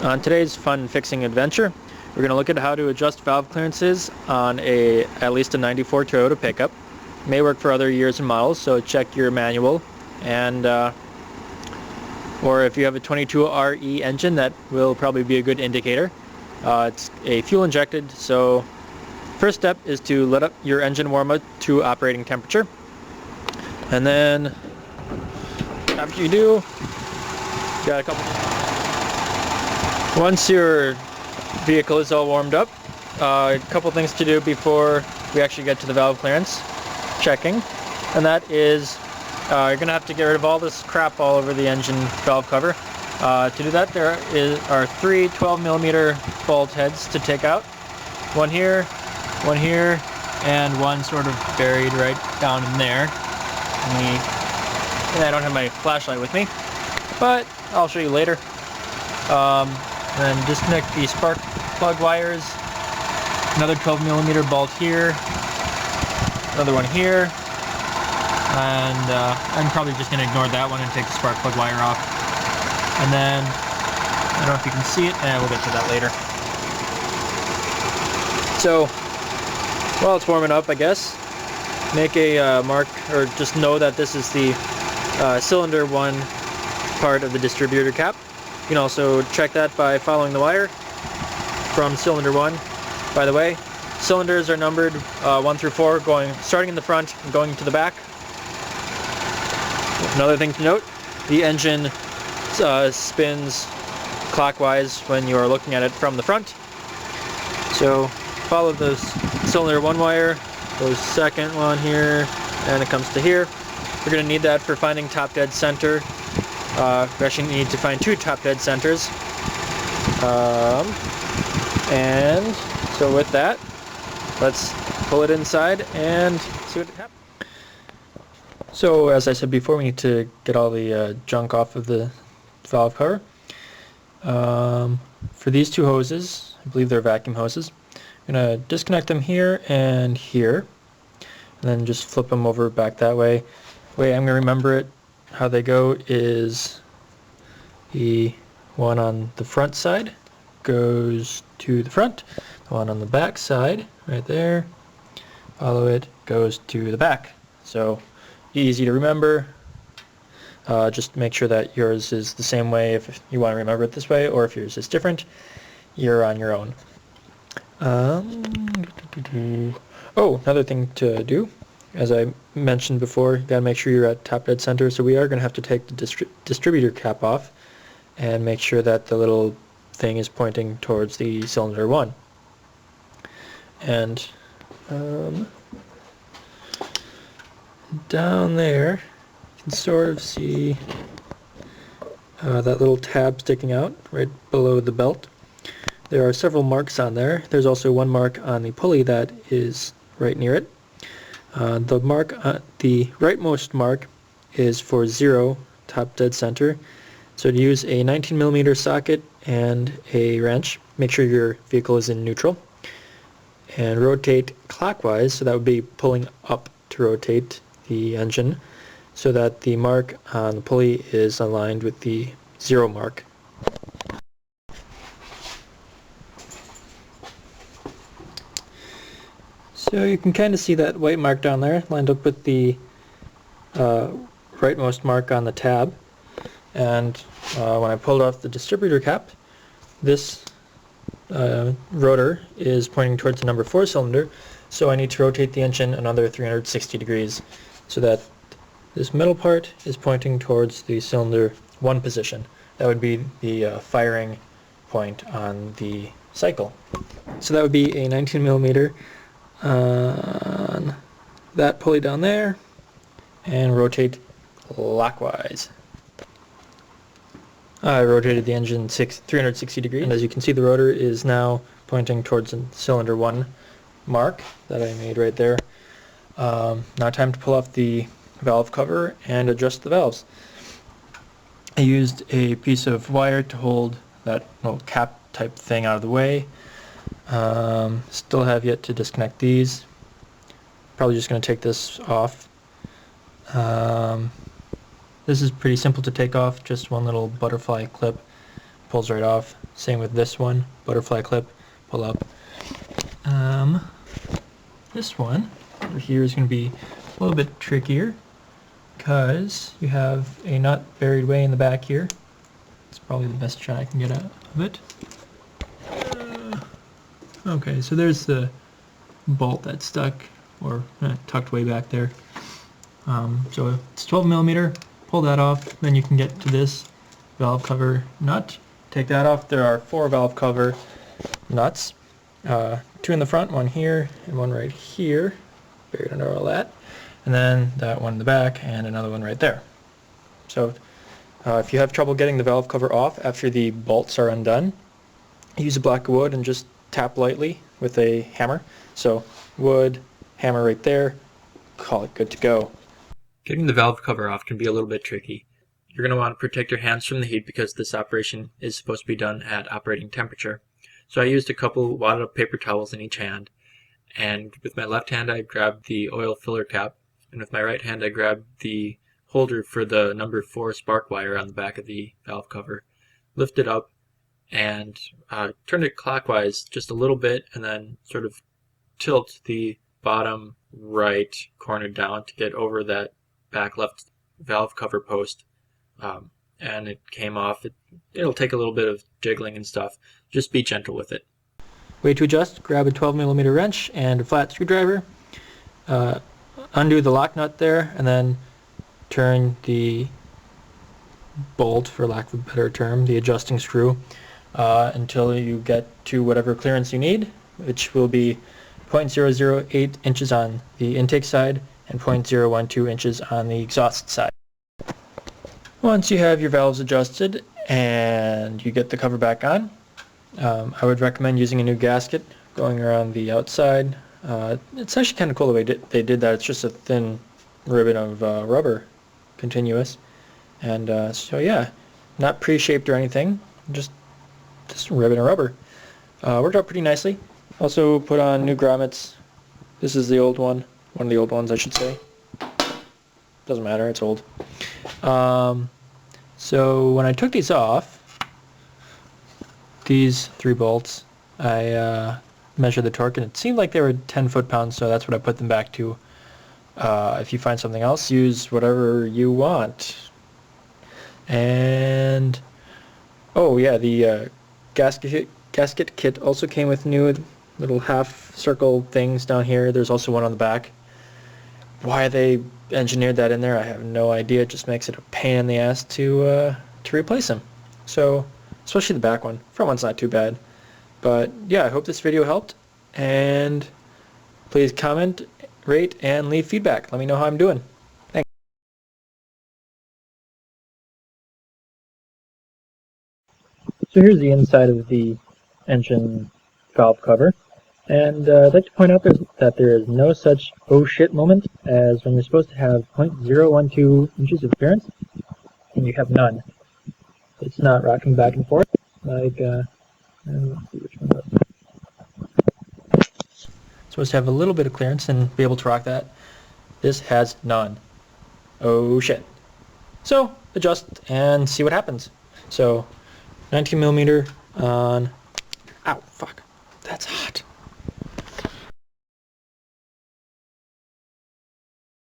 On today's fun fixing adventure, we're going to look at how to adjust valve clearances on at least a 94 Toyota pickup. It may work for other years and models, so check your manual, and or if you have a 22 RE engine, that will probably be a good indicator. It's a fuel injected, so first step is to let up your engine warm up to operating temperature, and then after you do, got a couple. Once your vehicle is all warmed up, a couple things to do before we actually get to the valve clearance checking, and that is you're going to have to get rid of all this crap all over the engine valve cover. To do that, there are three 12mm bolt heads to take out. One here, and one sort of buried right down in there. And I don't have my flashlight with me, but I'll show you later. Then disconnect the spark plug wires. Another 12mm bolt here. Another one here. And I'm probably just going to ignore that one and take the spark plug wire off. And then, I don't know if you can see it, and we'll get to that later. So, while it's warming up, I guess, make a mark, or just know that this is the cylinder 1 part of the distributor cap. You can also check that by following the wire from cylinder 1. By the way, cylinders are numbered 1 through 4, starting in the front and going to the back. Another thing to note, the engine spins clockwise when you are looking at it from the front. So follow the cylinder 1 wire, goes second one here, and it comes to here. We're going to need that for finding top dead center. We actually need to find 2 top dead centers. And so with that, let's pull it inside and see what happens. So as I said before, we need to get all the junk off of the valve cover. For these 2 hoses, I believe they're vacuum hoses, I'm going to disconnect them here and here, and then just flip them over back that way. The way I'm going to remember it, how they go is the one on the front side goes to the front, the one on the back side, right there, follow it, goes to the back. So easy to remember. Just make sure that yours is the same way if you want to remember it this way, or if yours is different, you're on your own. Oh, another thing to do, as I mentioned before, you gotta make sure you're at top dead center, so we are going to have to take the distributor cap off and make sure that the little thing is pointing towards the cylinder 1. And down there you can sort of see that little tab sticking out right below the belt. There are several marks on there. There's also one mark on the pulley that is right near it. The rightmost mark is for 0, top dead center. So to use a 19mm socket and a wrench, make sure your vehicle is in neutral, and rotate clockwise, so that would be pulling up to rotate the engine, so that the mark on the pulley is aligned with the 0 mark. So you can kind of see that white mark down there lined up with the rightmost mark on the tab. And when I pulled off the distributor cap, this rotor is pointing towards the number 4 cylinder, so I need to rotate the engine another 360 degrees so that this middle part is pointing towards the cylinder 1 position. That would be the firing point on the cycle. So that would be a 19mm on that pulley down there, and rotate clockwise. I rotated the engine 360 degrees, and as you can see, the rotor is now pointing towards the cylinder 1 mark that I made right there. Now time to pull off the valve cover and adjust the valves. I used a piece of wire to hold that little cap type thing out of the way. Still have yet to disconnect these. Probably just going to take this off. This is pretty simple to take off, just one little butterfly clip. pulls right off. Same with this one, butterfly clip, pull up. This one over here is going to be a little bit trickier because you have a nut buried way in the back here. It's probably the best shot I can get out of it. Okay, so there's the bolt that's stuck or tucked way back there. So it's 12 millimeter. Pull that off, then you can get to this valve cover nut. Take that off. There are 4 valve cover nuts. 2 in the front, 1 here, and 1 right here, buried under all that. And then that one in the back, and another one right there. So if you have trouble getting the valve cover off after the bolts are undone, use a block of wood and just tap lightly with a hammer. So wood, hammer right there, call it good to go. Getting the valve cover off can be a little bit tricky. You're going to want to protect your hands from the heat because this operation is supposed to be done at operating temperature. So I used a couple wadded up paper towels in each hand, and with my left hand I grabbed the oil filler cap, and with my right hand I grabbed the holder for the number 4 spark wire on the back of the valve cover. Lift it up and turn it clockwise just a little bit, and then sort of tilt the bottom right corner down to get over that back left valve cover post. And it came off. It'll take a little bit of jiggling and stuff. Just be gentle with it. Way to adjust, grab a 12 millimeter wrench and a flat screwdriver. Undo the lock nut there and then turn the bolt, for lack of a better term, the adjusting screw, until you get to whatever clearance you need, which will be 0.008 inches on the intake side and 0.012 inches on the exhaust side. Once you have your valves adjusted and you get the cover back on, I would recommend using a new gasket going around the outside. It's actually kind of cool the way they did that. It's just a thin ribbon of rubber, continuous, and so yeah, not pre-shaped or anything, just a ribbon of rubber. Worked out pretty nicely. Also put on new grommets. This is the old one of the old ones I should say. Doesn't matter, it's old. So when I took these off, these 3 bolts, I measured the torque and it seemed like they were 10 foot-pounds, so that's what I put them back to. If you find something else, use whatever you want. And oh yeah, the gasket kit also came with new little half circle things down here. There's also one on the back. Why they engineered that in there, I have no idea. It just makes it a pain in the ass to replace them. So, especially the back one. Front one's not too bad. But yeah, I hope this video helped. And please comment, rate, and leave feedback. Let me know how I'm doing. Thanks. So here's the inside of the engine valve cover. And I'd like to point out that there is no such oh shit moment as when you're supposed to have 0.012 inches of clearance, and you have none. It's not rocking back and forth like, let's see which one was. Supposed to have a little bit of clearance and be able to rock that. This has none. Oh shit. So, adjust and see what happens. So, 19 millimeter on, ow, fuck, that's hot.